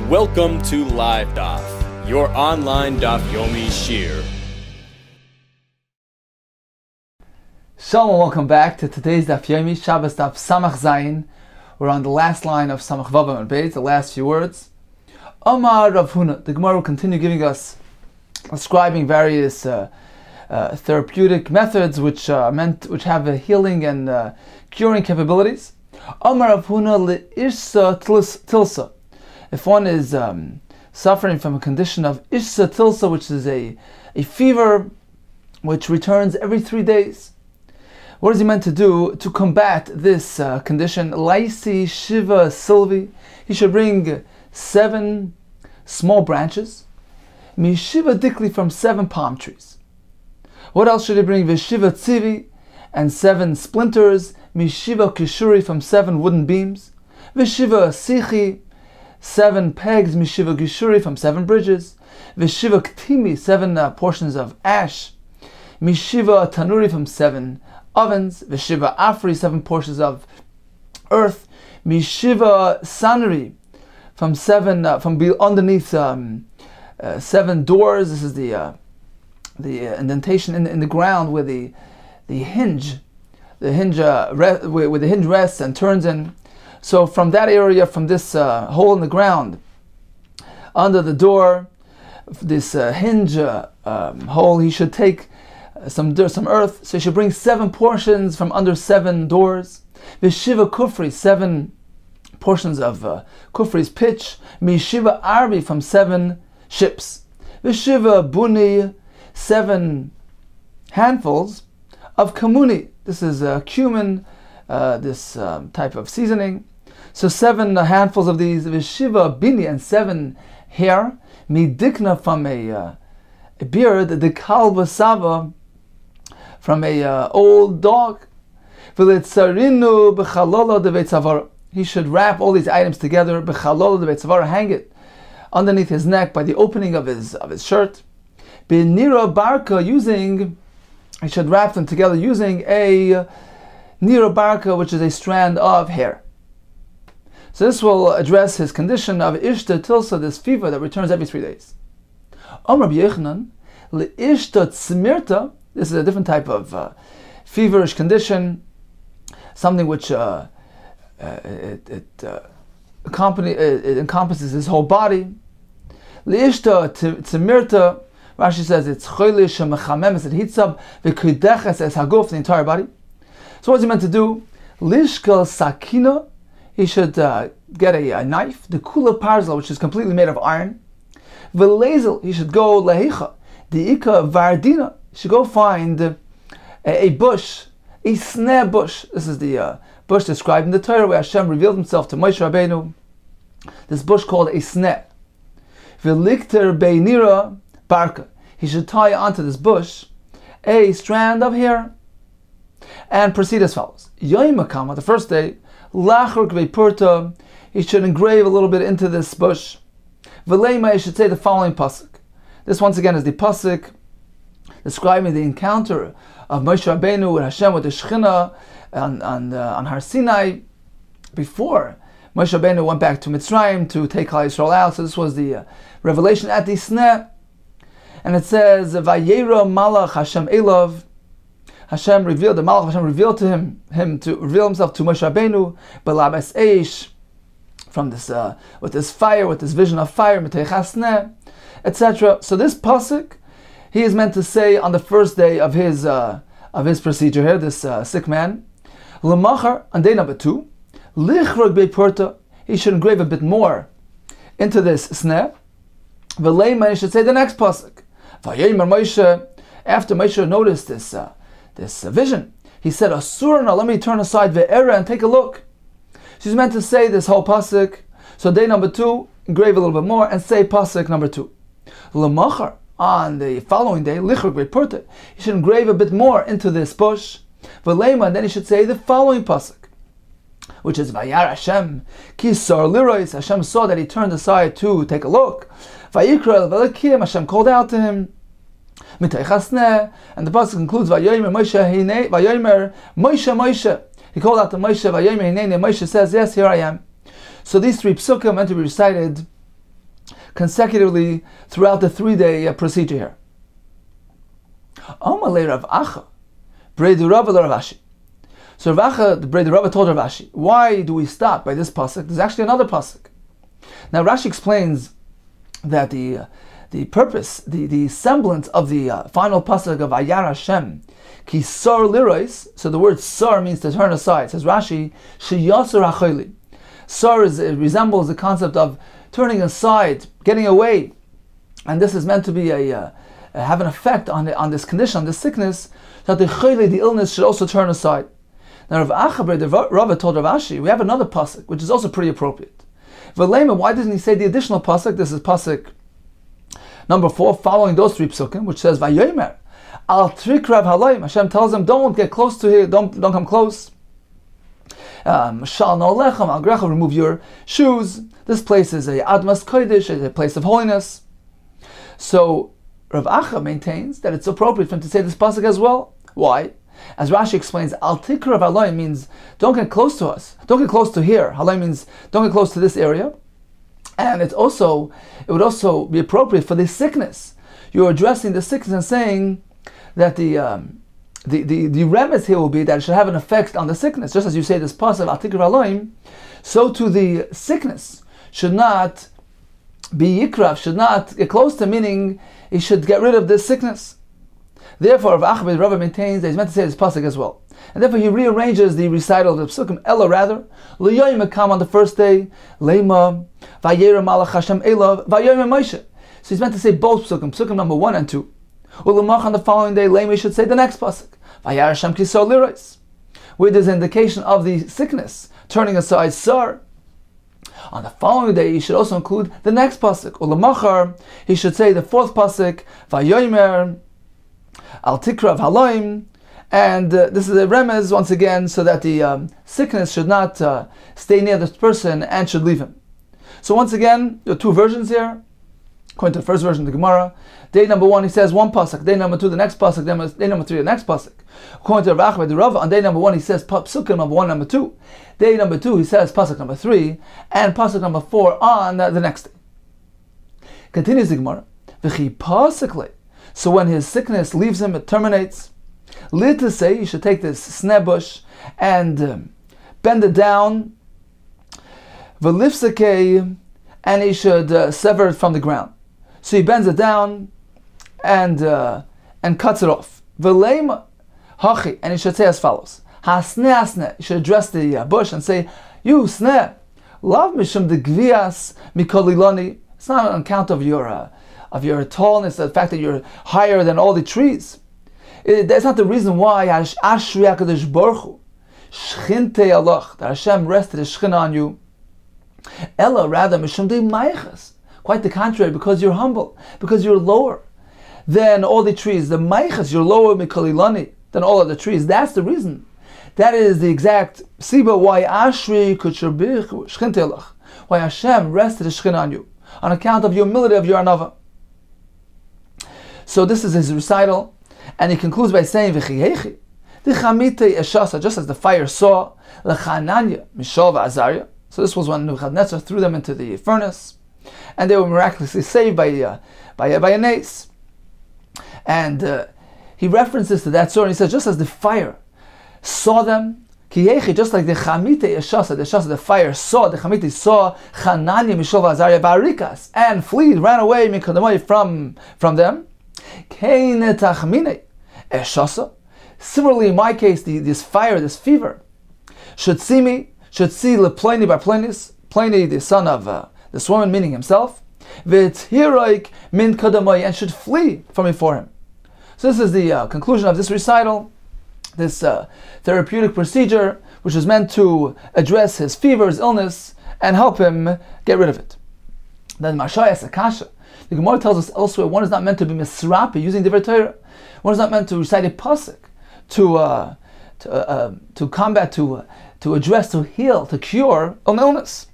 Welcome to Live Daf, your online Daf Yomi Shir. Shalom and welcome back to today's Daf Yomi Shabbos Daf Samach Zayin. We're on the last line of Samach Vav and Beis, the last few words. Omar Rav Huna. The Gemara will continue giving us, describing various therapeutic methods which have a healing and curing capabilities. Omar Rav Huna le'ishsa tilsa. If one is suffering from a condition of ishsa tilsa, which is a fever which returns every 3 days, what is he meant to do to combat this condition? Laisi shiva silvi. He should bring 7 small branches. Mishiva dikli, from 7 palm trees. What else should he bring? Vishiva tzivi, and 7 splinters. Mishiva kishuri, from 7 wooden beams. Vishiva sichi, 7 pegs. Mishiva gishuri, from 7 bridges. Vishiva ktimi, 7 portions of ash. Mishiva tanuri, from 7 ovens. Vishiva afri, 7 portions of earth. Mishiva sanri, from 7 underneath 7 doors. This is the indentation in the ground where the hinge where the hinge rests and turns in. So from that area, from this hole in the ground under the door, this hinge hole, he should take some dirt, some earth. So he should bring 7 portions from under 7 doors. Vishiva kufri, 7 portions of kufri's pitch. Mishiva arbi, from 7 ships. Vishiva buni, 7 handfuls of kamuni. This is cumin, this type of seasoning. So 7 handfuls of these. Vishiva bini, and 7 hair. Midikna, from a beard. The kalba sava, from a old dog. V'litzarinu b'chalola deveit zavara. He should wrap all these items together. B'chalola deveit zavara, hang it underneath his neck by the opening of his shirt. B'nira barka, he should wrap them together using a nira barka, which is a strand of hair. So this will address his condition of ishta tilsa, this fever that returns every 3 days. Amar B'Yechanan le'ishta tzmirta. This is a different type of feverish condition, something which it encompasses his whole body. Le'ishta tzmirta, Rashi says it's choilish shemechamemes, it heats up v'kudeches es haguf, the entire body. So what's he meant to do? Lishkel sakina, he should get a knife, the kula parzla, which is completely made of iron. V'lezel, he should go lehicha, the ika vardina, he should go find a bush, a sneh bush. This is the bush described in the Torah where Hashem revealed himself to Moshe Rabbeinu. This bush called a sneh. V'likter beinira barka. He should tie onto this bush a strand of hair and proceed as follows. Yom Makama, the first day, lachur kveipurta, he should engrave a little bit into this bush. V'leima, he should say the following pasuk. This once again is the pasuk describing the encounter of Moshe Rabbeinu with Hashem, with the Shechina on Har Sinai, before Moshe Rabbeinu went back to Mitzrayim to take Klal Yisrael out. So this was the revelation at the Sneh. And it says, Vayera Malach Hashem Elov. The Malach Hashem revealed to him to reveal himself to Moshe Rabbeinu, Belabes Eish, from this with this fire, with this vision of fire, Miteichasneh, etc. So this pasuk, he is meant to say on the first day of his procedure here, this sick man. L'machar, on day number 2, lichrog beipurta, he should engrave a bit more into this sneh. V'leima, he should say the next pasuk. Vayomer Moshe, after Moshe noticed this vision, he said, Asurna, let me turn aside ve'era and take a look. She's meant to say this whole pasuk. So day number 2, engrave a little bit more and say pasuk number 2. L'machar, on the following day, lichrog beipurta, he should engrave a bit more into this bush. V'leima, and then he should say the following pasuk, which is Vayar Hashem Kisar Lirois. Hashem saw that he turned aside to take a look. Vayikra Velakim, Hashem called out to him. Miteichasneh, and the pasuk concludes Vayomer Moshe Hinei Vayomer Moshe. He called out to Moshe Vayomer Hinei. Moshe says, "Yes, here I am." So these 3 psukim are meant to be recited consecutively throughout the 3-day procedure here. Amalei Rav Acha, Breidu Rava Rav Ashi. So Rav Acha, the Breidu Rava told Rav Ashi, why do we stop by this pasuk? There's actually another pasuk. Now Rashi explains that the purpose, the semblance of the final pasuk of Ayar Hashem, Ki Sar Lirois, so the word Sar means to turn aside. Says Rashi, Sheyasar HaChoili. Sar resembles the concept of turning aside, getting away. And this is meant to be have an effect on this condition, on this sickness, that the Choili, the illness, should also turn aside. Now Rav Acha, the Rava told Rav Ashi, we have another pasuk, which is also pretty appropriate. V'leima, why doesn't he say the additional pasuk? This is pasuk number 4, following those 3 psukim, which says, Vayomer, Al Trikrav Halayim. Hashem tells him, don't get close to here, don't come close. Shal no lechem al grecha, remove your shoes. This place is a Admas Kodesh, a place of holiness. So Rav Acha maintains that it's appropriate for him to say this pasuk as well. Why? As Rashi explains, Al Tikrav Halayim means don't get close to us. Don't get close to here. Halayim means don't get close to this area. And it would also be appropriate for the sickness. You're addressing the sickness and saying that the remez here will be that it should have an effect on the sickness. Just as you say this pasuk Al Tikrav Halayim, so to the sickness should not be yikrav, should not get close to, meaning he should get rid of this sickness. Therefore, Rav Acha Rava maintains that he's meant to say this pasuk as well. And therefore he rearranges the recital of the psukim, Ella rather, L'yoyim Ekam on the first day, Leima, Vayera Malach Hashem Elav, Vayoyim Moshe. So he's meant to say both psukim number 1 and 2. Ulamach on the following day, Leima should say the next pasuk, Vayar Hashem Kisor Lirois, where there's an indication of the sickness, turning aside Sar. On the following day, he should also include the next pasuk. Ulamachar, he should say the 4th pasuk, Vayoymer, Al Tikrav Halayim, and this is a remez once again, so that the sickness should not stay near this person and should leave him. So once again, there are 2 versions here. According to the first version of the Gemara, day number 1 he says one pasuk, day number 2 the next pasuk, day number 3 the next pasuk. According to Rav Acha the Rava, on day number 1 he says psukim number 1, number 2. Day number 2 he says pasuk number 3, and pasuk number 4 on the next day. Continues the Gemara, v'chi pasukle. So when his sickness leaves him, it terminates. Lit to say, you should take this sneh bush and bend it down. V'lifsakei, and he should sever it from the ground. So he bends it down and cuts it off. V'leim hachi, and he should say as follows: Hasneh hasneh. You should address the bush and say, "You sneh, lav mishum de gvias mikoliloni." It's not on account of your tallness, the fact that you're higher than all the trees. That's not the reason why Ashri HaKadosh Baruch Hu, Shchinte Allah, that Hashem rested His Shechina on you. Ella, rather, Mishum de Maichas. Quite the contrary, because you're humble, because you're lower than all the trees. The Maichas, you're lower Mikolilani than all of the trees. That's the reason. That is the exact siba why Ashri Kutshabich Shchinte Allah, why Hashem rested His Shechina on you, on account of your humility of your anava. So this is his recital, and he concludes by saying, "V'chihechi, d'chamite eshasa," just as the fire saw l'chananya mishal v'azarya. So this was when Nebuchadnezzar threw them into the furnace, and they were miraculously saved by a nace. And he references to that story. He says, just as the fire saw them, kihechi, just like the chamite eshasa, the fire saw, the chamite saw chananya mishal v'azarya ba'arikas and fled, ran away from them. Similarly, in my case, this fire, this fever, should see Pliny by Pliny, the son of this woman, meaning himself, and should flee from before him. So this is the conclusion of this recital, this therapeutic procedure, which is meant to address his fever, his illness, and help him get rid of it. Then Mashayas Akasha. The Gemara tells us elsewhere, one is not meant to be misrapi, using Divrei Torah. One is not meant to recite a pasuk to combat, to address, to heal, to cure an illness.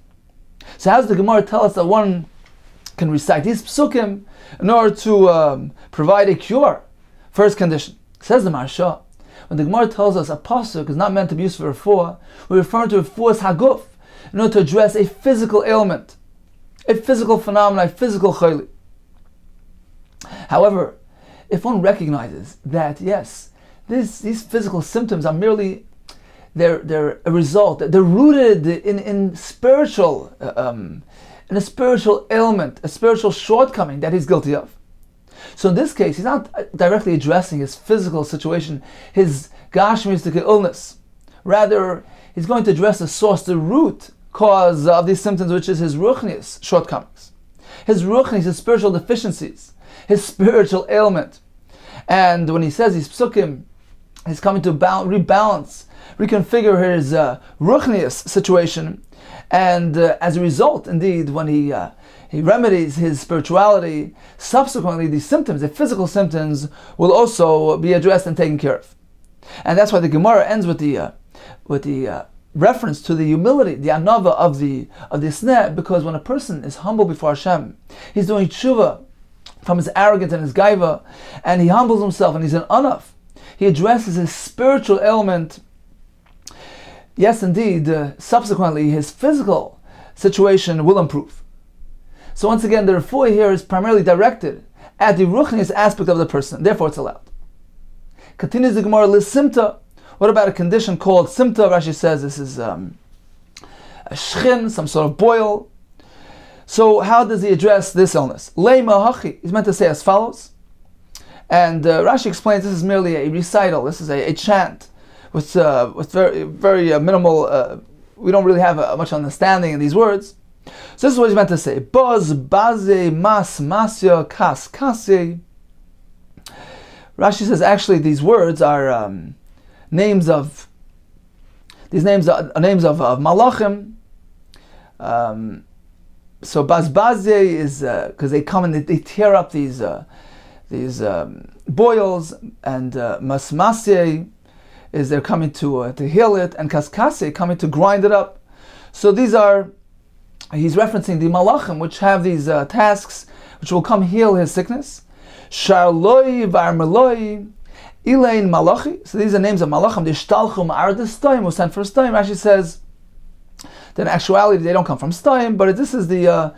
So how does the Gemara tell us that one can recite these psukim in order to provide a cure? First condition. Says the Maharsha, when the Gemara tells us a pasuk is not meant to be used for refu'ah, we're referring to refu'ah's haguf, in order to address a physical ailment. a physical phenomenon, a physical chayli. However, if one recognizes that, yes, these physical symptoms are merely, they're a result, they're rooted in spiritual, in a spiritual ailment, a spiritual shortcoming that he's guilty of. So in this case, he's not directly addressing his physical situation, his gashmistic illness. Rather, he's going to address the source, the root cause of these symptoms, which is his ruchnius shortcomings, his ruchnius, his spiritual deficiencies, his spiritual ailment. And when he says these psukim, he's coming to rebalance, reconfigure his ruchnius situation. And as a result, indeed, when he remedies his spirituality, subsequently these symptoms, the physical symptoms, will also be addressed and taken care of. And that's why the Gemara ends with the reference to the humility, the anava of the sneh, because when a person is humble before Hashem, he's doing tshuva from his arrogance and his gaiva, and he humbles himself and he's an anaf. He addresses his spiritual ailment. Yes, indeed, subsequently his physical situation will improve. So once again, the refu'ah here is primarily directed at the ruchnius aspect of the person, therefore it's allowed. Continues the Gemara, Lissimta. What about a condition called simta? Rashi says this is a shchin, some sort of boil. So how does he address this illness? Leima hachi. He's meant to say as follows. And Rashi explains this is merely a recital. This is a chant with very, very minimal, we don't really have much understanding in these words. So this is what he's meant to say. Baz, baze, mas, masya, kas, kase. Rashi says actually these words are names of malachim. So bazbaze is because they come and they tear up these boils, and masmasye is they're coming to heal it, and kaskase coming to grind it up. So he's referencing the malachim which have these tasks which will come heal his sickness. Sharloi varmeloi Ilain Malachi. So these are names of Malachim. The Shtalchum Arad Stoim was sent for Stoim. Rashi says that in actuality they don't come from Stoim, but this is the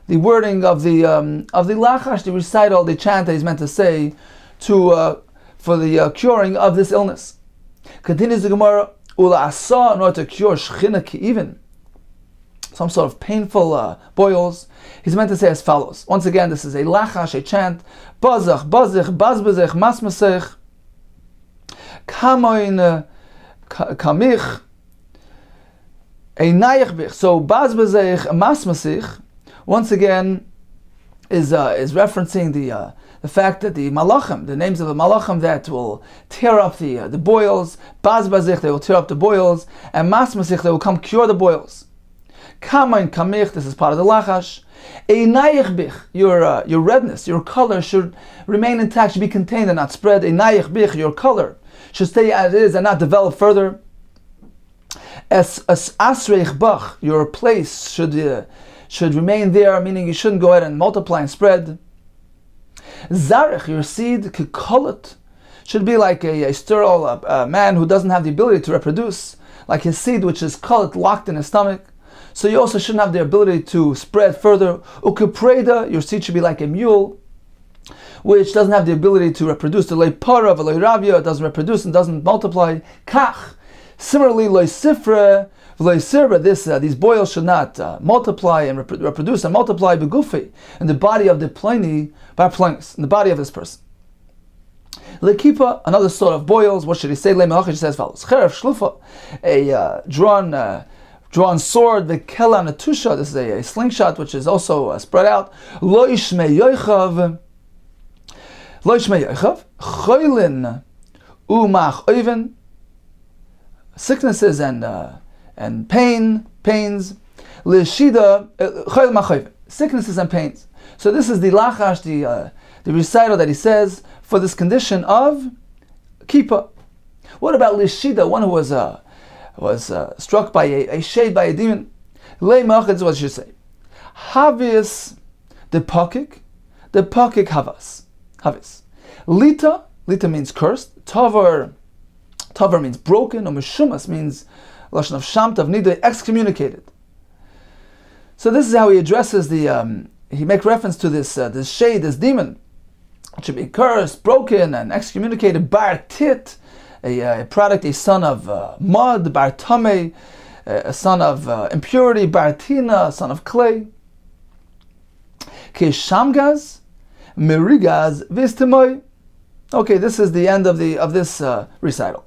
wording of the lachash, the recital, the chant that he's meant to say for the curing of this illness. Continues the Gemara, Ula Asa, in order to cure Shechina Ki'ivin, some sort of painful boils. He's meant to say as follows. Once again, this is a lachash, a chant. Bazach, bazich, bazbazich, masmasech. Kamoin kamich einayich. So bazbazich masmasich once again is referencing the fact that the malachim, the names of the malachim that will tear up the boils. Bazbazich, they will tear up the boils, and masmasich, they will come cure the boils. Kamoin kamich, this is part of the lachash. Einayich bich, your redness, your color should remain intact, should be contained and not spread. Einayich bich, your color should stay as it is and not develop further. As asreich bach, your place should remain there, meaning you shouldn't go ahead and multiply and spread. Zarech, your seed, kikolet, should be like a sterile man who doesn't have the ability to reproduce, like his seed which is kolet, locked in his stomach. So you also shouldn't have the ability to spread further. Ukepreda, your seed should be like a mule, which doesn't have the ability to reproduce. The leipara, the leiravia, it doesn't reproduce and doesn't multiply. Kach. Similarly, leisifra, leisirba, these boils should not multiply and reproduce and multiply begufi, in the body of the pliny, by plainis, in the body of this person. Lekipa, another sort of boils, what should he say? Leimach, he says as follows. Cherev shlufa, a drawn sword, the kela natusha, this is a slingshot which is also spread out. Lo ishme yoichav, choylin umach oiven, sicknesses and pains, leshida choyl machoiven, sicknesses and pains. So this is the lachash, the recital that he says for this condition of kippah. What about leshida, one who was struck by a shade, by a demon? Leimach, is what you say. Havis the pakik havas. Havis. Lita means cursed. Tavar means broken. Or meshumas means lashon of shamtav nidei, excommunicated. So this is how he addresses the. He makes reference to this this shade, this demon, which should be cursed, broken, and excommunicated. Bar Tit, a product, a son of mud. Bar Tameh, a son of impurity. Bar Tina, a son of clay. Keshamgaz, Merigaz, Vistemoy. Okay, this is the end of this recital.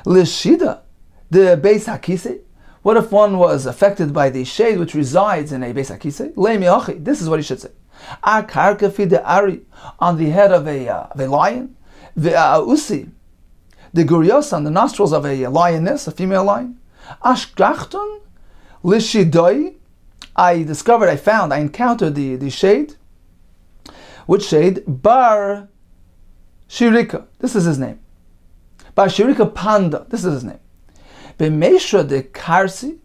Lishida, the Beis Hakise. What if one was affected by the shade which resides in a Beis Hakise? Leimiachi. This is what he should say. Akarkafi de Ari, on the head of a lion. Ve'ausi, the Gurios, on the nostrils of a lioness, a female lion. Ashkrachton, Lishidoi. I encountered the shade. Which shade? Bar Shirika. This is his name. Bar Shirika Panda. This is his name. B'meishra de Karsi,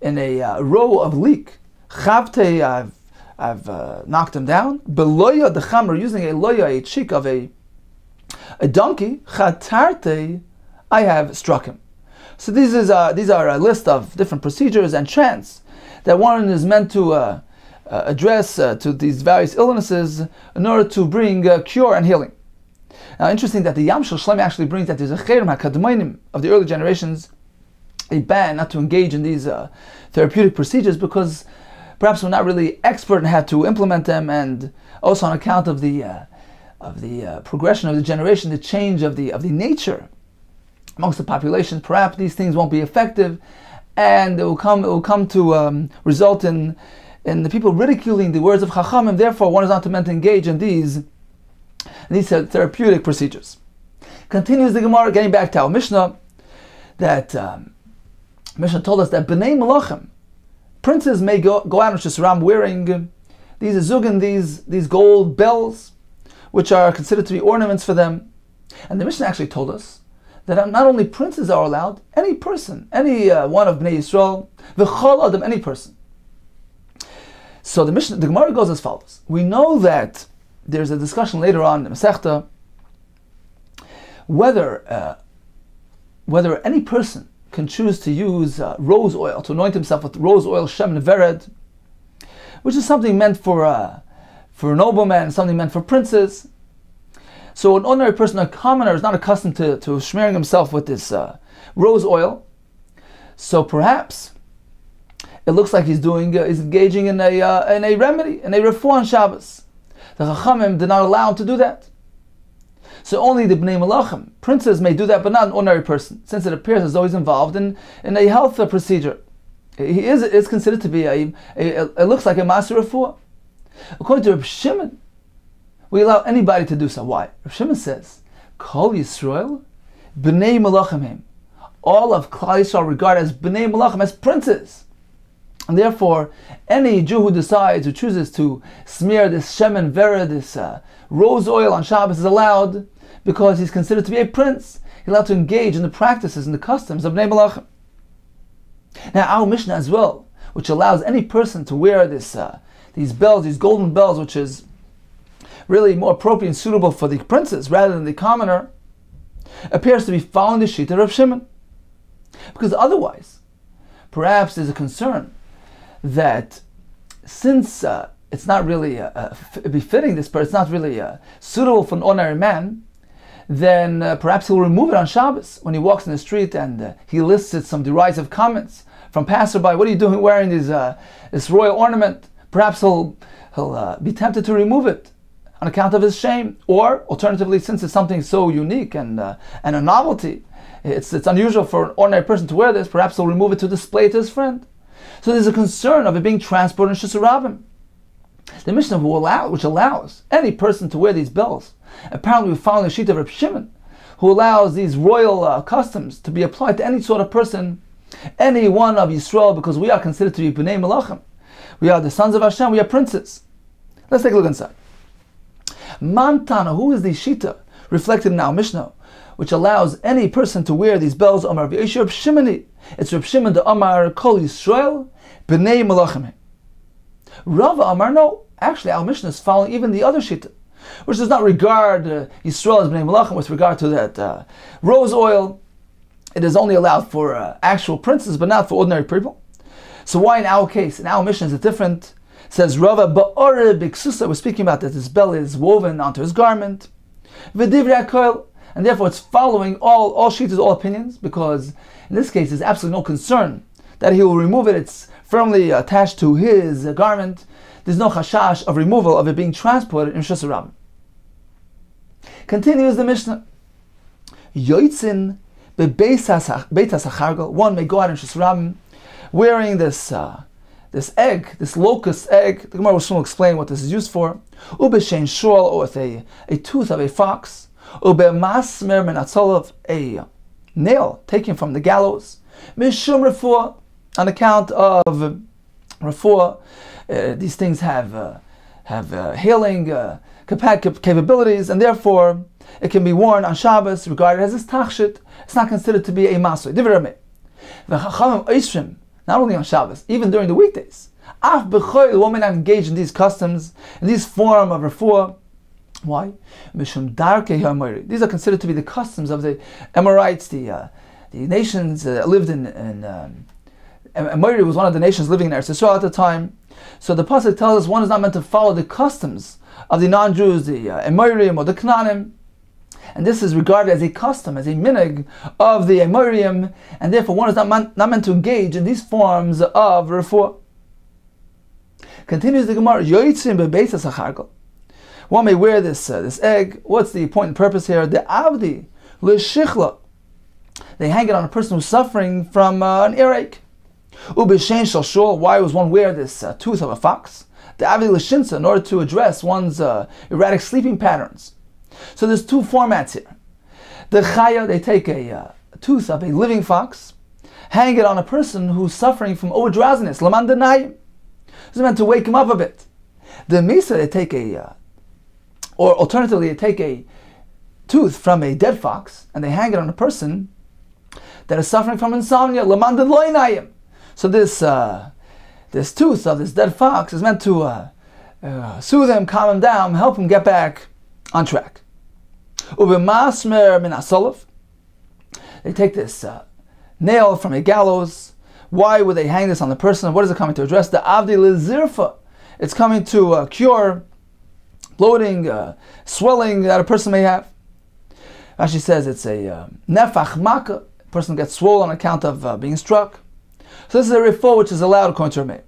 in a row of leek. Chavte, I've knocked him down. Beloya de Chamr, using a loya, a cheek of a donkey. Chatarte, I have struck him. So these are a list of different procedures and chants that one is meant to address to these various illnesses in order to bring cure and healing. Now, interesting that the Yam Shel Shlomi actually brings that there's a cherem hakadmonim of the early generations, a ban not to engage in these therapeutic procedures because perhaps we're not really expert in how to implement them, and also on account of the progression of the generation, the change of the nature amongst the population. Perhaps these things won't be effective, and it will come to result in the people ridiculing the words of Chachamim. Therefore, one is not meant to engage in these therapeutic procedures. Continues the Gemara, getting back to our Mishnah, that Mishnah told us that B'nai Malachim, princes may go out in Rosh Hashanah wearing these zugin, these gold bells, which are considered to be ornaments for them. And the Mishnah actually told us that not only princes are allowed, any person, any one of Bnei Yisrael, v'chol adam, any person. So the Gemara goes as follows. We know that there's a discussion later on in the Masechta whether any person can choose to use rose oil, to anoint himself with rose oil, shem nevered, which is something meant for noblemen, something meant for princes. So an ordinary person, a commoner, is not accustomed to smearing himself with this rose oil. So perhaps it looks like he's engaging in a remedy, in a refu'ah on Shabbos. The Chachamim did not allow him to do that. So only the Bnei Malachim, princes, may do that, but not an ordinary person, since it appears as though he's involved in a health procedure. He is considered to be it looks like a master refu'ah. According to Reb Shimon, we allow anybody to do so. Why? Reb Shimon says, Kol Yisrael, Bnei Malachim, all of Klal Yisrael are regarded as Bnei Malachim, as princes. And therefore, any Jew who chooses to smear this shemen vera, this rose oil on Shabbos, is allowed because he's considered to be a prince. He's allowed to engage in the practices and the customs of Bnei Malachim. Now, our Mishnah as well, which allows any person to wear these bells, these golden bells, which is really more appropriate and suitable for the princes rather than the commoner, appears to be following the Shita of Shimon. Because otherwise, perhaps there's a concern that since it's not really befitting this person, it's not really suitable for an ordinary man, then perhaps he'll remove it on Shabbos when he walks in the street and he elicits some derisive comments from passerby. What are you doing wearing this royal ornament? Perhaps he'll be tempted to remove it on account of his shame. Or alternatively, since it's something so unique and a novelty, it's unusual for an ordinary person to wear this, perhaps he'll remove it to display it to his friend. So there's a concern of it being transported in Shusarabim. The Mishnah which allows any person to wear these bells, apparently we found the sheet of Reb Shimon, who allows these royal customs to be applied to any sort of person, any one of Yisrael, because we are considered to be Bnei Malachim. We are the sons of Hashem, we are princes. Let's take a look inside. Mantana, who is the Shita reflected in our Mishnah, which allows any person to wear these bells? Amar v'yesher Reb Shimoni. It's Reb Shimon the Amar Kol Yisrael B'nei Malachim. Rava Amar, no. Actually, our Mishnah is following even the other Shita, which does not regard Yisrael as B'nei Malachim with regard to that rose oil. It is only allowed for actual princes, but not for ordinary people. So why in our case, in our mission, is it different? It says Rava ba'ore b'ksusa. We're speaking about that his belly is woven onto his garment. V'divrei hakoil, and therefore it's following all shittas, all opinions, because in this case there's absolutely no concern that he will remove it. It's firmly attached to his garment. There's no chashash of removal of it being transported in Shus Rabbim. Continues the Mishnah. Yoitzin bebeis hachargal. One may go out in Shus Rabbim wearing this egg, this locust egg. The Gemara will soon explain what this is used for. Ubeshein shul, or with a tooth of a fox. Ubemasmer min atzolov, a nail taken from the gallows. Mishum refu'ah, on account of refu'ah. These things have healing capabilities, and therefore it can be worn on Shabbos, regarded as a tachshit. It's not considered to be a masoi. Not only on Shabbos, even during the weekdays. The woman not engaged in these customs, in these form of refu'ah. Why? These are considered to be the customs of the Amorites, the nations that lived in Amori was one of the nations living in Eretz Yisrael at the time. So the pasuk tells us one is not meant to follow the customs of the non-Jews, the Amorim or the Canaanim, and this is regarded as a custom, as a minig of the Amorim, and therefore one is not meant to engage in these forms of refu'ah. Continues the Gemara, Yoitzim bebeis hachargal. One may wear this egg. What's the point and purpose here? The avdi l'shichla. They hang it on a person who's suffering from an earache. Ubeshein shel shul. Why was one wear this tooth of a fox? The avdi l'shinsa, in order to address one's erratic sleeping patterns. So there's two formats here. The chaya, they take a tooth of a living fox, hang it on a person who's suffering from over drowsiness. Laman denayim. It's meant to wake him up a bit. The misa, they take or alternatively, they take a tooth from a dead fox and they hang it on a person that is suffering from insomnia. Laman denayim. So this tooth of this dead fox is meant to soothe him, calm him down, help him get back on track. Ubemasmer min asolov. They take this nail from a gallows. Why would they hang this on the person? What is it coming to address? The avdi lezirfa. It's coming to cure bloating, swelling that a person may have. Rashi says it's a nefach maka. A person gets swollen on account of being struck. So this is a refu'ah which is allowed according to Rameir.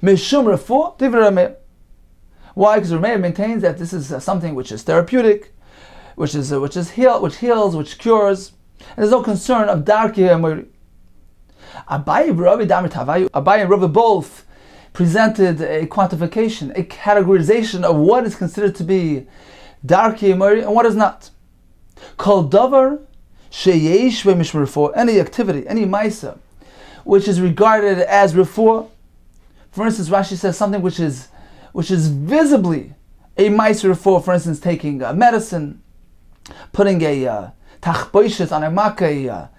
Mishum refu'ah divrei Rameir. Why? Because Rameir maintains that this is something which is therapeutic, which heals, which cures, and there's no concern of darki ha'emori. Abaye and Rava both presented a quantification, a categorization of what is considered to be darki ha'emori and what is not. Kol davar sheyesh ve'mishum refu'ah, any activity, any ma'isa, which is regarded as refu'ah. For instance, Rashi says something which is visibly a ma'aser refu'ah, for instance, taking medicine, putting a tachboishes on a makkah,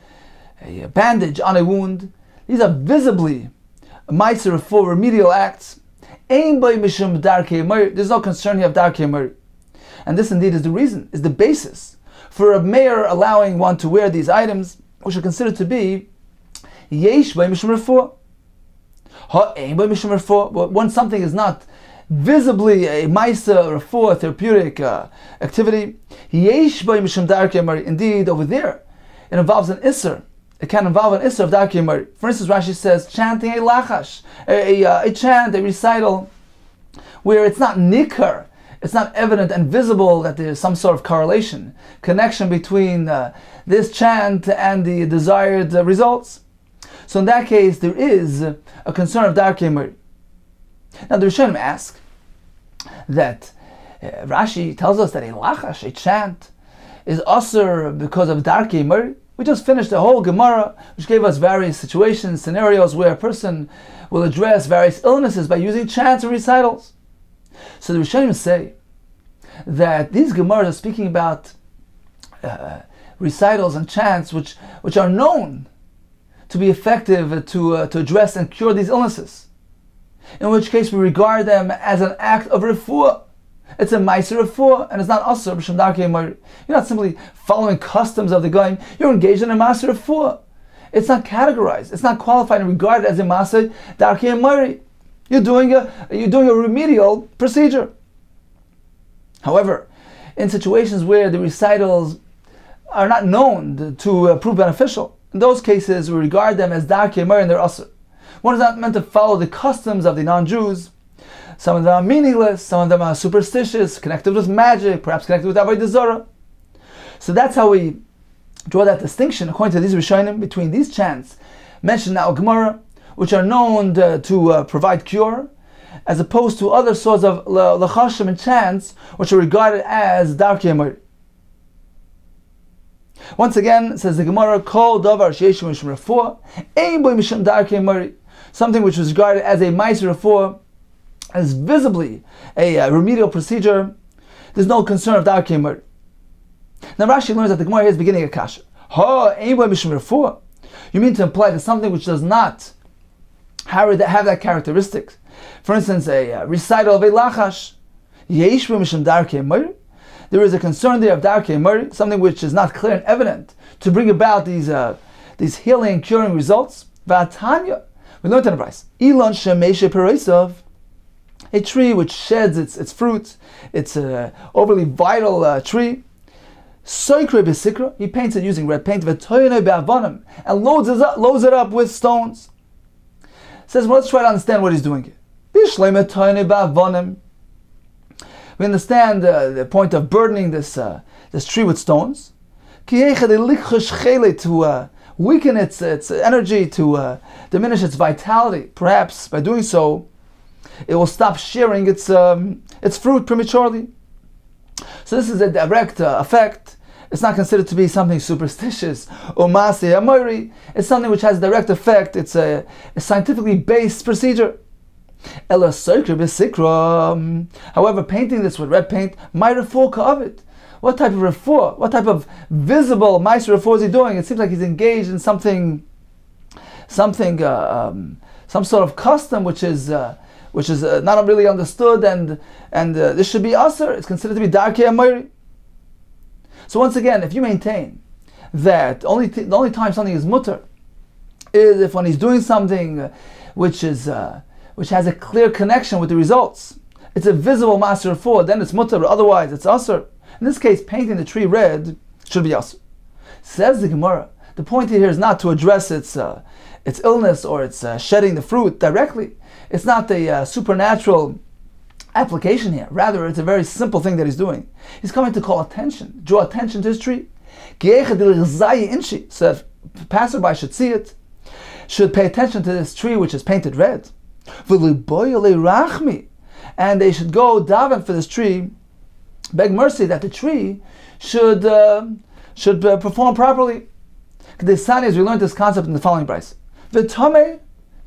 a bandage on a wound. These are visibly ma'aser refu'ah, remedial acts. Ein by mishum darkei meir. There's no concern here of darkei meir. And this indeed is the reason, is the basis for a mayor allowing one to wear these items, which are considered to be yesh by mishum refu'ah. Ha'ein by mishum refu'ah. But when something is not visibly a ma'aser refu'ah, therapeutic activity, yesh by mishum darkei meir. Indeed, over there, it involves an isser. It can involve an isser of darkei meir. For instance, Rashi says chanting a lachash, a chant, a recital, where it's not nikar, it's not evident and visible that there's some sort of correlation, connection between this chant and the desired results. So in that case, there is a concern of darkei meir. Now the Rishonim ask that Rashi tells us that a lachash, a chant, is asur because of darkei meir. We just finished the whole Gemara, which gave us various situations, scenarios where a person will address various illnesses by using chants and recitals. So the Rishonim say that these Gemaras are speaking about recitals and chants which are known to be effective to address and cure these illnesses. In which case we regard them as an act of refu'ah. It's a ma'aser refu'ah, and it's not asur b'shem darkei meir. You're not simply following customs of the goyim. You're engaged in a ma'aser refu'ah. It's not categorized. It's not qualified and regarded as a Maaseh Darkei Moiri. You're doing a remedial procedure. However, in situations where the recitals are not known to prove beneficial, in those cases we regard them as Darkei Moiri and they're Asr. One is not meant to follow the customs of the non-Jews. Some of them are meaningless, some of them are superstitious, connected with magic, perhaps connected with Avodah Zarah. So that's how we draw that distinction, according to these Rishonim, between these chants mentioned now Gemara, which are known to provide cure, as opposed to other sorts of lachashim and chants, which are regarded as Darkei Moiri. Once again, says the Gemara, Kol davar sheyesh mishum refu'ah, ein bo mishum Darkei Moiri. Something which was regarded as a ma'aser refu'ah, as visibly a remedial procedure, there's no concern of Darkei Moiri. Now Rashi learns that the Gemara here is beginning a kasha. Ha, ein bo mishum refu'ah. You mean to imply that something which does not have that characteristic, for instance, a recital of a lachash, yesh bo mishum Darkei Moiri, there is a concern there of Darkei Moiri, something which is not clear and evident to bring about these healing and curing results. V'atanya, we learned in the Bryce, Ilon shemeshe pereisav, a tree which sheds its fruit, it's an overly vital tree. Soikre b'sikra, he paints it using red paint, v'toyne be'avonim, and loads it up with stones. Says, well, let's try to understand what he's doing here. B'shleim toyne be'avonim. We understand the point of burdening this tree with stones. To weaken its energy, to diminish its vitality. Perhaps by doing so, it will stop sharing its fruit prematurely. So this is a direct effect. It's not considered to be something superstitious or Maaseh Moiri. It's something which has a direct effect. It's a scientifically based procedure. However, painting this with red paint, my refu'ah ka'avid. What type of refu'ah? What type of visible ma'aser refu'ah is he doing? It seems like he's engaged in some sort of custom which is not really understood, and this should be asr. It's considered to be Darkei Moiri. So once again, if you maintain that the only time something is mutter is if when he's doing something which has a clear connection with the results, it's a visible ma'aser refu'ah, then it's mutter, but otherwise it's asr. In this case, painting the tree red should be asr. Says the Gemara, the point here is not to address its illness or its shedding the fruit directly. It's not a supernatural application here. Rather, it's a very simple thing that he's doing. He's coming to draw attention to his tree. So if passerby should see it, should pay attention to this tree which is painted red. And they should go daven for this tree, beg mercy that the tree should perform properly. As we learned this concept in the following brayso. V'tamei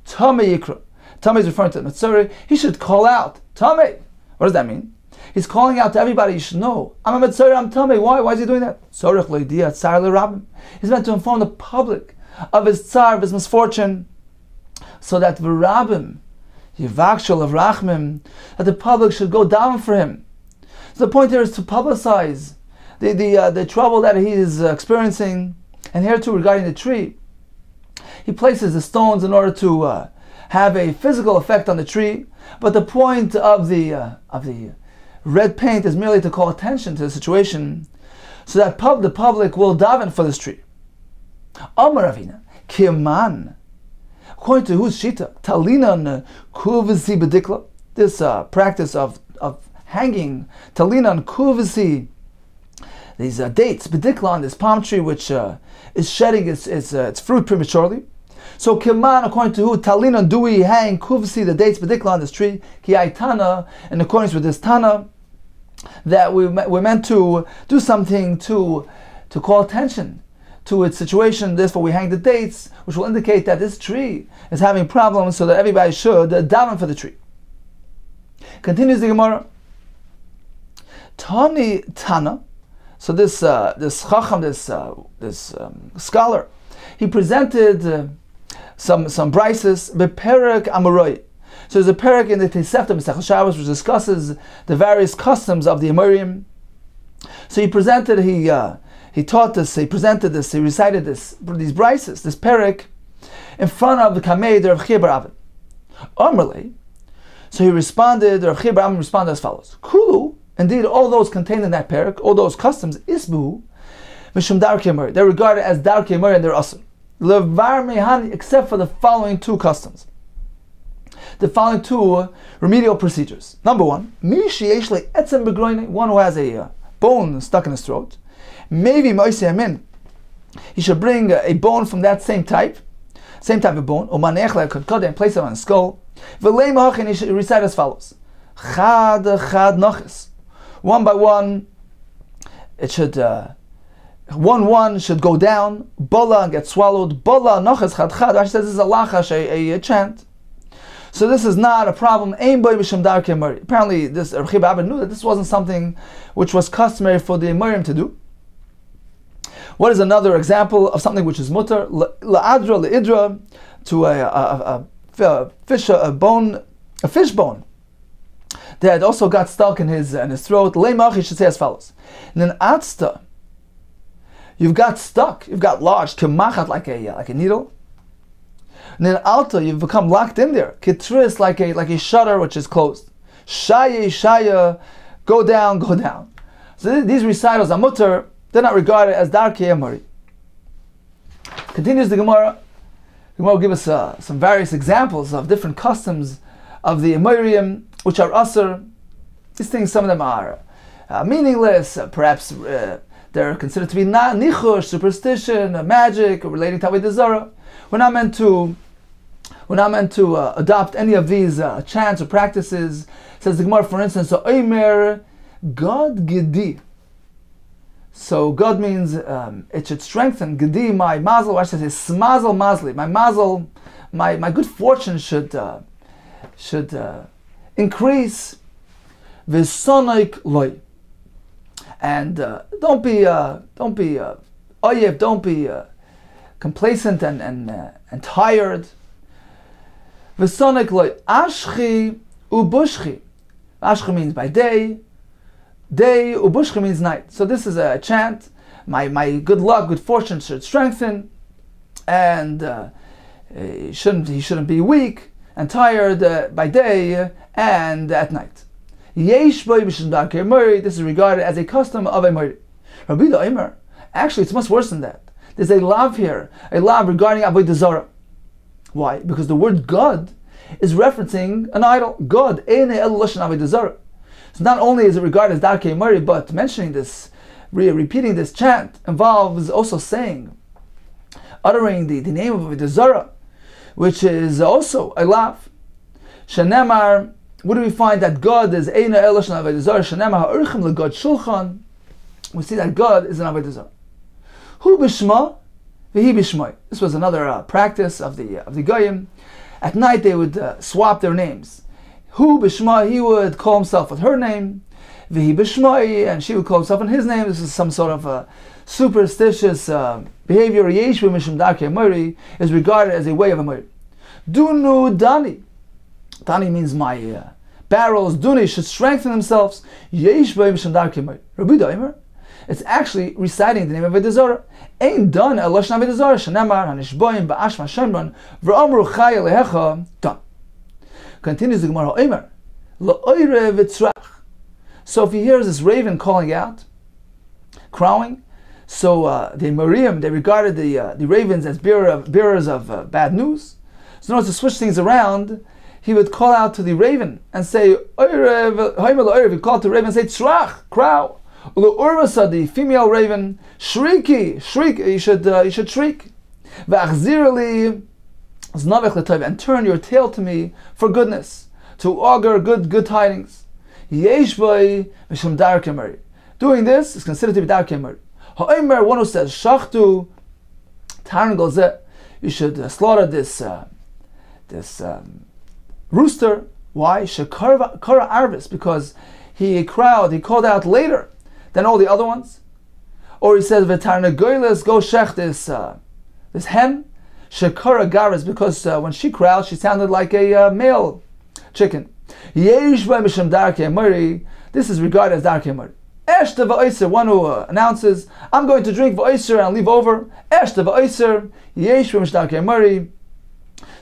yikra. Tamei is referring to the Mitzuri. He should call out, Tamei. What does that mean? He's calling out to everybody. You should know, I'm a Mitzuri, I'm Tamei. Why is he doing that? He's meant to inform the public of his tsar, of his misfortune, so that v'rabim, yivakshal of rachmim, that the public should go down for him. So the point here is to publicize the trouble that he is experiencing. And here too, regarding the tree, he places the stones in order to have a physical effect on the tree, but the point of the red paint is merely to call attention to the situation, so that the public will daven for this tree. Amar Ravina, Kiman, according to whose shita, Talinan kuvisi bedikla, this practice of hanging Talinan kuvisi, these dates bedikla on this palm tree which is shedding its fruit prematurely. So Kiman, according to who, Talinan, do we hang kuvsi, the dates bedikla on this tree, ki aitana, in accordance with this Tana, that we're meant to do something to call attention to its situation. Therefore we hang the dates, which will indicate that this tree is having problems, so that everybody should daven for the tree. Continues the Gemara. Tana. So this chacham, this scholar, he presented some brises beperek amoroi. So there's a perek in the Tosefta Masechta Shabbos which discusses the various customs of the Amorim. So he presented, he he taught this, he presented this, he recited this, these brises, this perik, in front of the Kamei, the Rav Chia bar Avin. Amrli, so he responded, the Rav Chia bar Avin responded as follows: Kulu, indeed, all those contained in that perik, all those customs, isbu, mishum darkei mori, they're regarded as darkei mori and they're asur. Levar mehani, except for the following two customs. The following two remedial procedures. Number one, one who has a bone stuck in his throat. Maybe he should bring a bone from that same type of bone, and place it on his skull. And he should recite as follows: one by one, it should one should go down. Bala and get swallowed. Bala nachas chad chad. Rashi says this is a lachash, a chant. So this is not a problem. Apparently, this Rav Chia bar Avin knew that this wasn't something which was customary for the Morim to do. What is another example of something which is mutter? La'adra, le'idra, to a fish bone that also got stuck in his throat. Le'mach, he should say as follows: and then atzta, you've got stuck, you've got lodged, kemachat, like a needle. And then alta, you've become locked in there. Kitris, like a shutter which is closed. Shaya, go down. So these recitals are mutter, they're not regarded as darkei mori. Continues the Gemara. The Gemara will give us some various examples of different customs of the Amorim, which are asur. These things, some of them are meaningless, perhaps they're considered to be not nichush, superstition, magic, or relating to Avodah Zarah. We're not meant to adopt any of these chants or practices. Says the Gemara, for instance, so Omer, God Gedi. So God means it should strengthen. Gedi, my mazel. Rashi says smazel mazli. My mazel, my good fortune should increase. V'sonoik loy. And don't be oyev. Don't be complacent and tired. V'sonik loy ashchi ubushchi. Ashchi means by day. Day ubushchi means night. So this is a chant. My good luck, good fortune should strengthen, and he shouldn't be weak and tired by day and at night. Yesh boy b'shem darkei mori. This is regarded as a custom of a mori. Rabbi Omer. Actually, it's much worse than that. There's a lav here, a lav regarding Avodah Zarah. Why? Because the word God is referencing an idol. God, Eine El Lashon Avodah Zarah. So not only is it regarded as darkei mori, but mentioning this, repeating this chant involves also uttering the name of Avodah Zarah, which is also a lav. Shenemar, what do we find that God is Eine El Lashon Avodah Zarah? Shenemar ha'urchim legod shulchan. We see that God is an Avodah Zarah. Hu b'shma, v'hi b'shmoi. This was another practice of the Goyim. At night they would swap their names. Hu b'shma, he would call himself with her name. V'hi b'shmoi, and she would call herself in his name. This is some sort of superstitious behavior. Yesh b'mishum darkei mori is regarded as a way of a mori. Dunu dani. Dani means my barrels. Duni should strengthen themselves. Yesh b'mishum darkei mori. Rabbi Omer. It's actually reciting the name of Avodah Zarah. Ain't done a lashon Avodah Zarah. Shenemar hanishboim ba'ashma shemron v'amru chaya lehecha done. Continues the Gemara. Omer la'oire v'tzrach. So if he hears this raven calling out, crowing, so the Miriam, they regarded the ravens as bearers of bad news. So in order to switch things around, he would call out to the raven and say, Oire la'oire. He'd call to the raven and say, tzrach, crow. Urvasa, the female raven, shriek, you should shriek. And turn your tail to me for goodness, to augur good tidings. Doing this is considered to be darkei mori. Ha'omer, one who says shachtu taran golzeh, you should slaughter this rooster. Why? Shekara arvis, because he called out later than all the other ones. Or he says, V'tarna goyles, go shech this hen, shekara garis, because when she crowed, she sounded like a male chicken. Yesh b'mishum darkei mori. This is regarded as darkei mori. Eshta v'oiser, one who announces, I'm going to drink v'oiser and I'll leave over. Eshta v'oiser, yesh v'mishdarkei mari.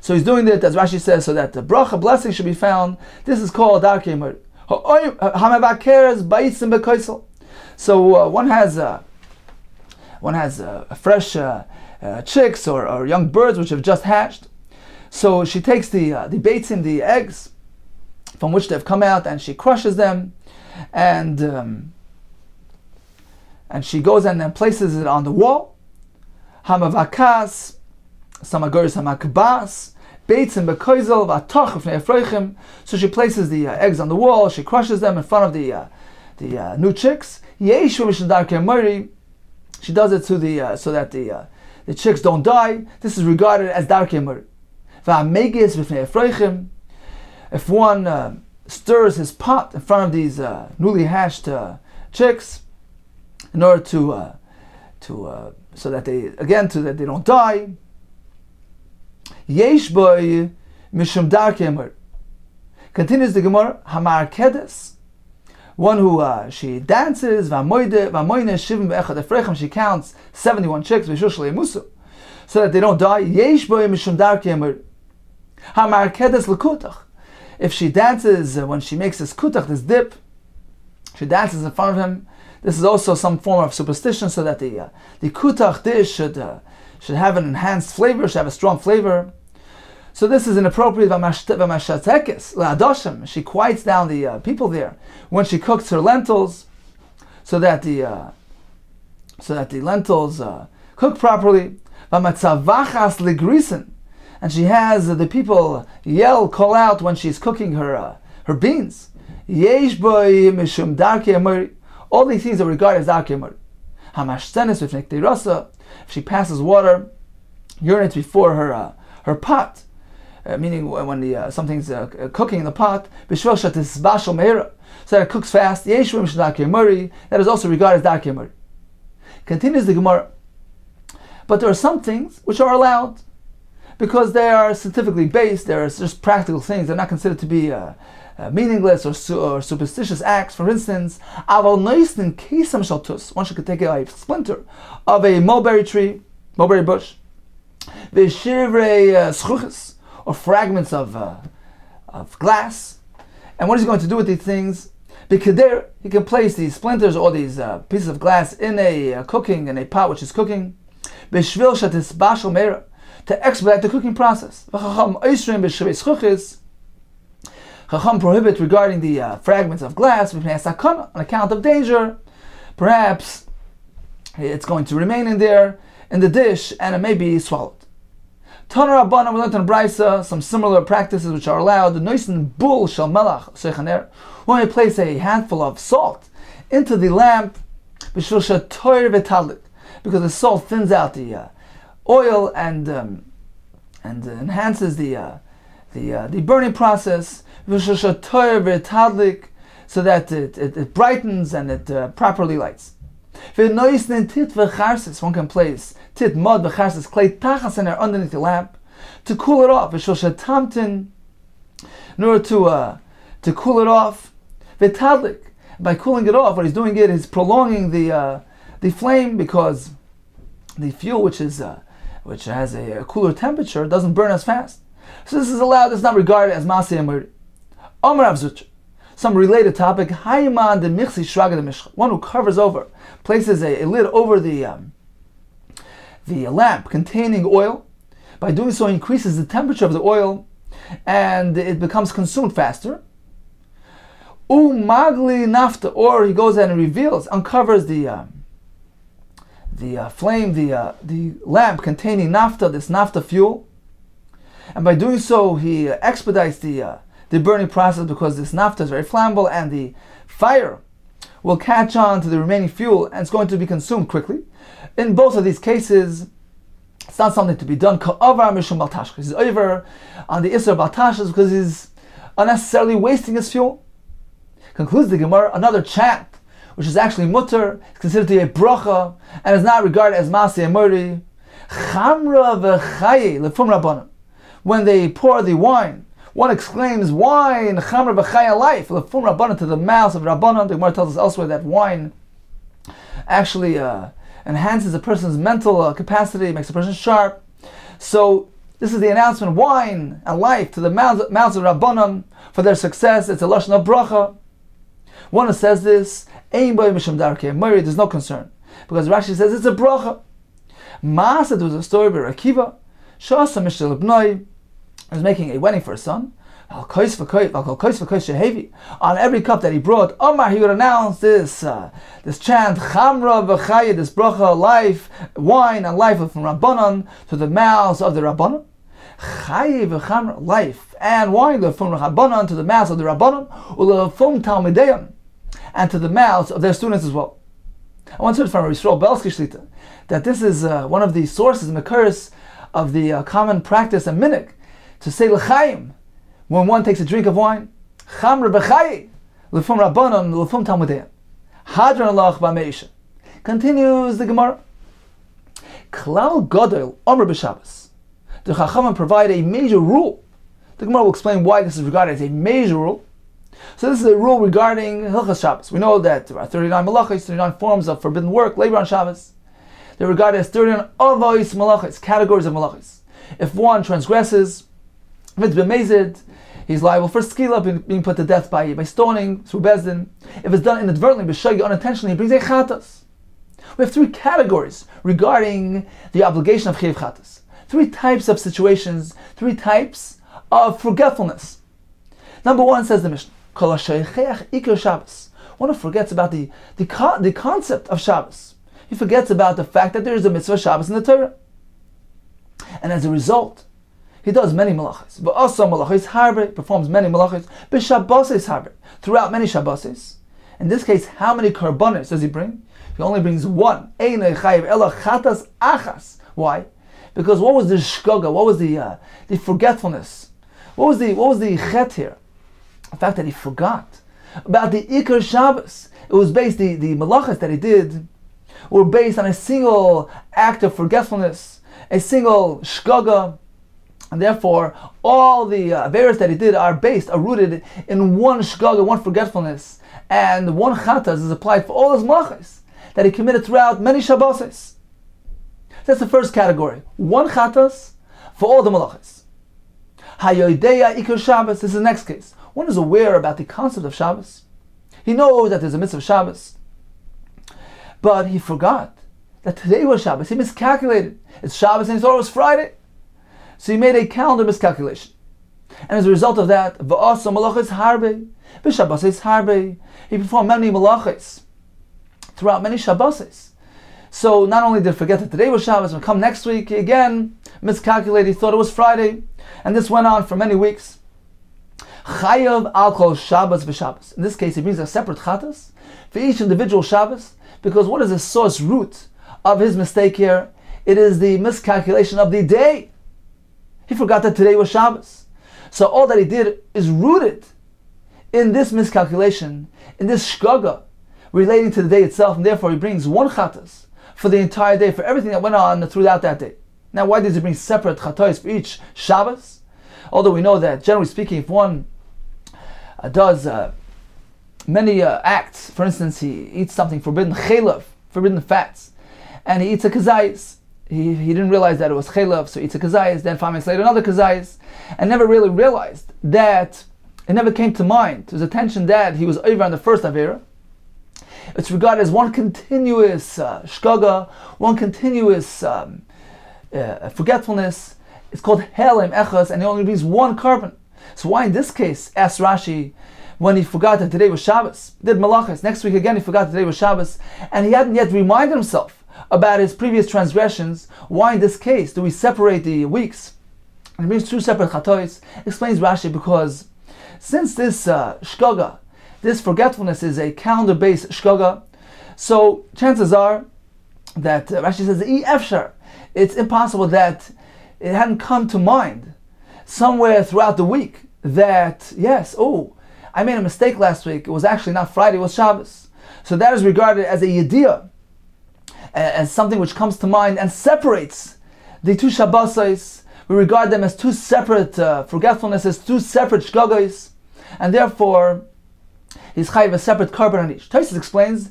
So he's doing it, as Rashi says, so that the bracha, blessing, should be found. This is called darkei mari. Hamavakeres ba'itzim b'koisel. So one has fresh chicks or young birds which have just hatched. So she takes the beitzim, the eggs from which they've come out, and she crushes them, and she goes and then places it on the wall. Hamavakas, samagoris hamakbas, beitzim bekoizel v'atoch v'nei efroichim. So she places the eggs on the wall. She crushes them in front of the new chicks. Yeshu mishadarkei mari. She does it so that the chicks don't die. This is regarded as darkei mari. V'amegis v'nei efroichim. If one stirs his pot in front of these newly hatched chicks, in order so that they don't die, yesh boy mishum darkei mari. Continues the Gemara, hamar kedes, one who she dances, she counts 71 chicks, so that they don't die. Yesh boy mishum darkei mari. Hamar kedes lekutach. If she dances when she makes this kutach, this dip, she dances in front of him. This is also some form of superstition, so that the kutach dish should have an enhanced flavor, should have a strong flavor. So this is inappropriate. She quiets down the people there when she cooks her lentils, so that the lentils cook properly. And she has the people call out when she's cooking her beans. Yesh boy mishum darkei mari. All these things are regarded as darkei mari. Hamashtenes v'fnei rasa. If she passes water, urinates before her pot, meaning when something's cooking in the pot, b'shvil shatisbashal meira, so that it cooks fast. Yesh boy mishum darkei mari. That is also regarded as darkei mari. Continues the Gemara. But there are some things which are allowed, because they are scientifically based. They are just practical things. They're not considered to be meaningless or superstitious acts. For instance, one should take a splinter of a mulberry bush, or fragments of glass. And what is he going to do with these things? Because he can place these splinters or these pieces of glass in a pot which is cooking, to expedite the cooking process. Chacham prohibit regarding the fragments of glass on account of danger. Perhaps it's going to remain in there in the dish and it may be swallowed. Tana Rabbanan, we learned in Brisa some similar practices which are allowed. Noisin bul shel melach sechaner. When we place a handful of salt into the lamp, because the salt thins out the oil and enhances the burning process, so that it brightens and it properly lights. One can place tit, mud, clay tachas underneath the lamp to cool it off. In order to cool it off, by cooling it off, what he's doing is prolonging the flame, because the fuel which has a cooler temperature doesn't burn as fast. So this is allowed. It's not regarded as Maseh Amor. Amar Avzuch. Some related topic. Hayman de Michsi Shraga de Mishcha. One who covers over, places a lid over the lamp containing oil. By doing so, increases the temperature of the oil, and it becomes consumed faster. Magli nafta, or he goes and reveals, uncovers the flame, the lamp containing nafta, this nafta fuel, and by doing so he expedites the burning process, because this nafta is very flammable and the fire will catch on to the remaining fuel and it's going to be consumed quickly. In both of these cases, it's not something to be done. He's over on the Isra Baltashas because he's unnecessarily wasting his fuel. Concludes the Gemara, another chant, which is actually mutter, is considered to be a bracha, and is not regarded as Maseh Amori. Chamra v'chaye lefum rabbanim. When they pour the wine, One exclaims, wine, chamra b'chaya life, lefum rabbanon, to the mouths of rabbanon. The Gemara tells us elsewhere that wine actually enhances a person's mental capacity, makes a person sharp. So this is the announcement, wine and life to the mouths of rabbanon for their success. It's a lashon of bracha. One who says this, ein bo mishum darkei morid, there's no concern, because Rashi says it's a bracha. Maaseh, there was a story by Akiva, shasa mishel ibnoi, was making a wedding for a son. On every cup that he brought, Omar, he would announce this chant, Chamra v'chaya, this bracha, life, wine and life from Rabbanon to the mouths of the Rabbanon. Chaye v'chamra, life and wine from Rabbanon to the mouths of the Rabbanon, u'lefum talmideim, and to the mouths of their students as well. I once heard from Yisrael Belsky Shlita that this is one of the sources and the curse of the common practice and minhag to say l'chaim when one takes a drink of wine. Chamra b'chayi l'fum rabbanon l'fum talmudeim. Hadran alach b'meisha. Continues the Gemara. Klal gadol omer b'Shabbos. The Chachamim provide a major rule. The Gemara will explain why this is regarded as a major rule. So this is a rule regarding Hilchas Shabbos. We know that there are 39 malachos, 39 forms of forbidden work, labor on Shabbos. They're regarded as 39 avos malachos, categories of malachos. If one transgresses, if it's b'mezid, he's liable for skila, being put to death by stoning through bezdin. If it's done inadvertently, b'shagi, unintentionally, he brings a chatas. We have three categories regarding the obligation of chiyav chatas. Three types of situations, three types of forgetfulness. Number one, says the Mishnah, Kol ha'sheicheach ikar Shabbos. One who forgets about the concept of Shabbos. He forgets about the fact that there is a mitzvah Shabbos in the Torah. And as a result, he does many malachos. But also malachos harbe, performs many malachos. B'shabboses harbe, throughout many Shabboses. In this case, how many karbanos does he bring? He only brings one. Einei chayiv ela chatas achas. Why? Because what was the shkoga? What was the forgetfulness? What was the chet here? The fact that he forgot about the ikar Shabbos. It was based, the malachas that he did were based on a single act of forgetfulness, a single shkoga. And therefore, all the averos that he did are rooted in one shgaga, one forgetfulness, and one chatas is applied for all his malachos that he committed throughout many Shabboses. That's the first category. One chatas for all the malachos. Hayodeya ikar Shabbos. This is the next case. One is aware about the concept of Shabbos. He knows that there's a mitzvah of Shabbos, but he forgot that today was Shabbos. He miscalculated. It's Shabbos and he thought it was Friday. So he made a calendar miscalculation. And as a result of that, v'asa malachos harbe, b'shabbos harbe, he performed many malachos throughout many Shabboses. So not only did he forget that today was Shabbos, but come next week, he again miscalculated, he thought it was Friday. And this went on for many weeks. Chayav al kol Shabbos v'Shabbos. In this case, he brings a separate chatas for each individual Shabbos, because what is the source root of his mistake here? It is the miscalculation of the day. He forgot that today was Shabbos. So all that he did is rooted in this miscalculation, in this shgaga, relating to the day itself, and therefore he brings one chatas for the entire day, for everything that went on throughout that day. Now, why does he bring separate chatas for each Shabbos? Although we know that, generally speaking, if one does many acts, for instance, he eats something forbidden, chelav, forbidden fats, and he eats a kazayis. He didn't realize that it was chelav, so he eats a kazayis, then 5 minutes later another kazayis, and never really realized that, it never came to mind, to his attention, that he was over on the first avera. It's regarded as one continuous shkaga, one continuous forgetfulness. It's called helem echas, and he only brings one carbon. So why in this case, asked Rashi, when he forgot that today was Shabbos, did malachas, next week again he forgot that today was Shabbos, and he hadn't yet reminded himself about his previous transgressions, why in this case do we separate the weeks? And he brings two separate chatois. Explains Rashi, because since this shkaga, this forgetfulness is a calendar-based shkaga, so chances are that Rashi says efshar, it's impossible that it hadn't come to mind somewhere throughout the week that, yes, I made a mistake last week. It was actually not Friday, it was Shabbos. So that is regarded as a yediyah, as something which comes to mind and separates the two Shabbos, We regard them as two separate forgetfulnesses, two separate shgagos, and therefore he's chayiv a separate carbon on each. Tosfos explains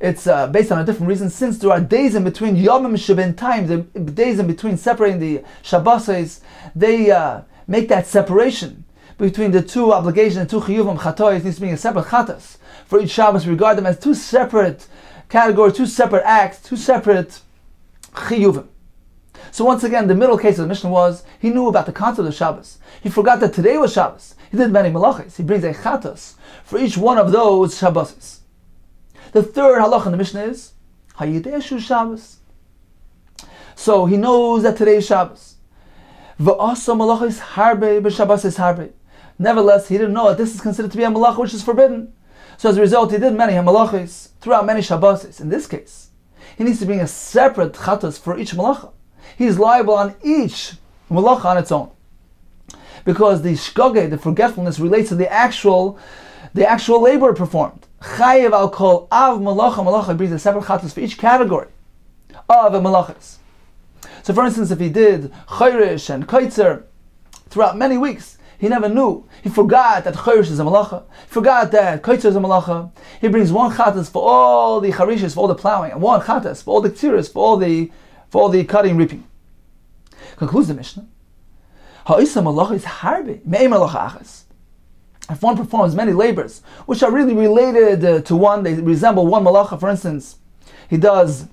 it's based on a different reason, since there are days in between yomim sheben time, the days in between separating the Shabbos, they make that separation between the two obligations, two chiyuvim chatois, needs to be a separate chatas. For each Shabbos, we regard them as two separate categories, two separate acts, two separate chiyuvim. So once again, the middle case of the Mishnah was, he knew about the concept of Shabbos. He forgot that today was Shabbos. He did many malachas. He brings a chatas for each one of those Shabbos. The third halach in the Mishnah is, Hayideshu Shabbos. So he knows that today is Shabbos. V'asa malachis harbe b'Shabbos is harbe. Nevertheless, he didn't know that this is considered to be a malacha which is forbidden. So as a result, he did many malachis throughout many Shabbos. In this case, he needs to bring a separate chatas for each malacha. He's liable on each malacha on its own, because the shkage, the forgetfulness, relates to the actual labor performed. Chayev al kol av malacha brings a separate chatas for each category of malachas. So, for instance, if he did chayrish and kaitzer throughout many weeks, he never knew. He forgot that chayrish is a malacha. He forgot that kaitzer is a malacha. He brings one chatas for all the charishas, for all the plowing, and one chatas for all the ktiras, for all the cutting, reaping. Concludes the Mishnah. Ha'isa malacha is harbe me'ei malacha achas. If one performs many labors which are really related to one, they resemble one malacha. For instance, he does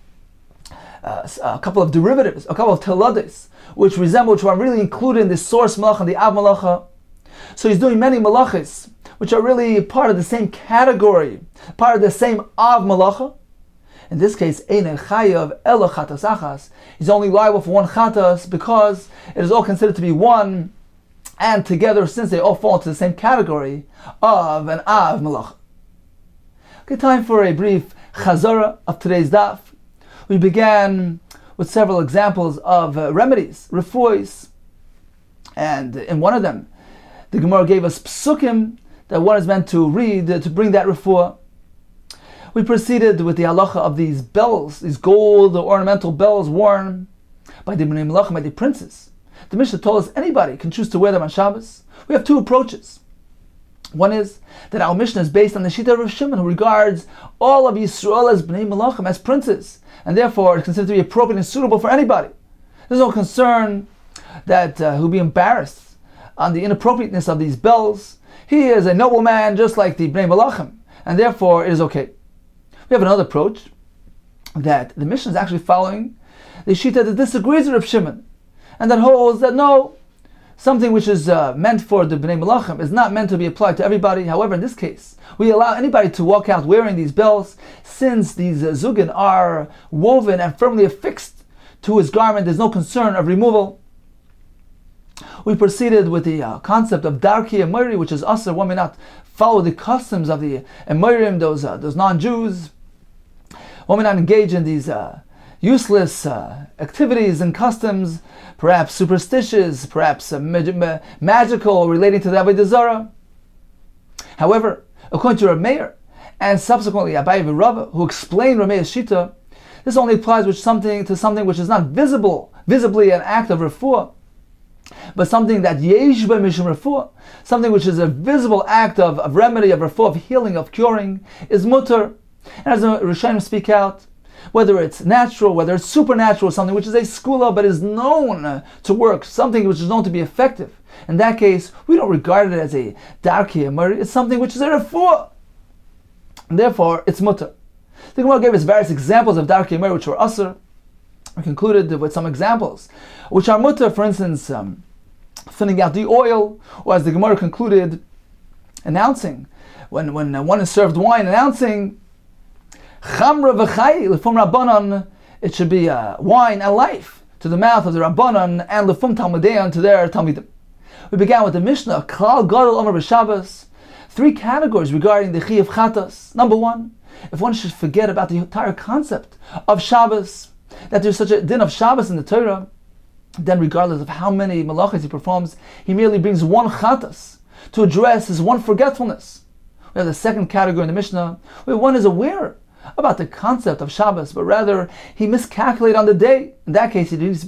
a couple of derivatives, a couple of telades, which are really included in the source malacha and the av malacha. So he's doing many malachas which are really part of the same category, part of the same av malacha. In this case, Einei Chayav Ela Chatas Achas. He's only liable for one chatas because it is all considered to be one, and together, since they all fall into the same category of an Av Malacha. Okay, time for a brief chazara of today's daf. We began with several examples of remedies, refu'ahs, and in one of them, the Gemara gave us psukim that one is meant to read to bring that refu'ah. We proceeded with the halacha of these bells, these gold ornamental bells worn by the Bnei Melachim, by the princes. The Mishnah told us anybody can choose to wear them on Shabbos. We have two approaches. One is that our Mishnah is based on the Shita of Rav Shimon, who regards all of Yisrael as Bnei Melachim, as princes, and therefore it's considered to be appropriate and suitable for anybody. There's no concern that he'll be embarrassed on the inappropriateness of these bells. He is a noble man just like the Bnei Melachim, and therefore it is okay. We have another approach that the Mishnah is actually following the Shita that disagrees with Rav Shimon, and that holds that no, something which is meant for the Bnei Melachim is not meant to be applied to everybody. However, in this case, we allow anybody to walk out wearing these bells, since these zugin are woven and firmly affixed to his garment. There's no concern of removal. We proceeded with the concept of darki emori, which is asr. One may not follow the customs of the emorim, those non-Jews. One may not engage in these useless activities and customs, perhaps superstitious, perhaps magical, relating to the Avodah Zarah. However, according to Rav Meir, and subsequently Abaye and Rava, who explained Rav Meir's Shita, this only applies to something which is not visibly an act of refuah, but something that yesh ba mishum refuah, something which is a visible act of remedy, of refuah, of healing, of curing, is mutter. And as the Rishonim speak out, whether it's natural, whether it's supernatural, something which is a skula but is known to work, something which is known to be effective. In that case, we don't regard it as a darki emori, it's something which is a refuah, and therefore it's mutter. The Gemara gave us various examples of darki emori which were asr. We concluded with some examples which are mutter, for instance, thinning out the oil, or as the Gemara concluded, announcing, when one is served wine, announcing Chamra v'chai l'fum Rabbanon, it should be wine and life to the mouth of the Rabbanon, and l'fum Talmudeon, to their Talmidim. We began with the Mishnah, Klal Gadol Omer b'Shabbos, three categories regarding the Chi of Chatas. Number one, if one should forget about the entire concept of Shabbos, that there's such a din of Shabbos in the Torah, then regardless of how many malachas he performs, he merely brings one Chatas to address his one forgetfulness. We have the second category in the Mishnah, where one is aware about the concept of Shabbos, but rather he miscalculated on the day. In that case, he needs to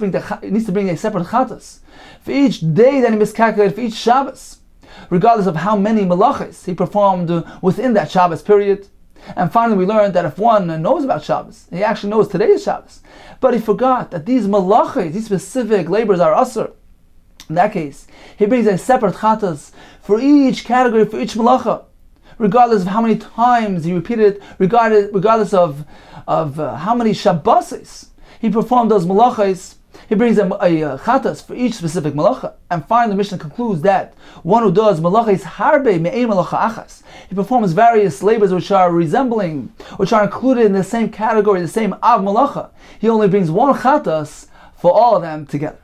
bring a separate chatas for each day that he miscalculated, for each Shabbos, regardless of how many malachos he performed within that Shabbos period. And finally, we learned that if one knows about Shabbos, he actually knows today is Shabbos, but he forgot that these malachos, these specific labors are asur. In that case, he brings a separate chatas for each category, for each malacha, regardless of how many times he repeated it, regardless of how many Shabbos he performed those malachos. He brings a chatas for each specific malacha. And finally, the Mishnah concludes that one who does malachos harbe me'ei malacha achas, he performs various labors which are included in the same category, the same av malacha. He only brings one chatas for all of them together.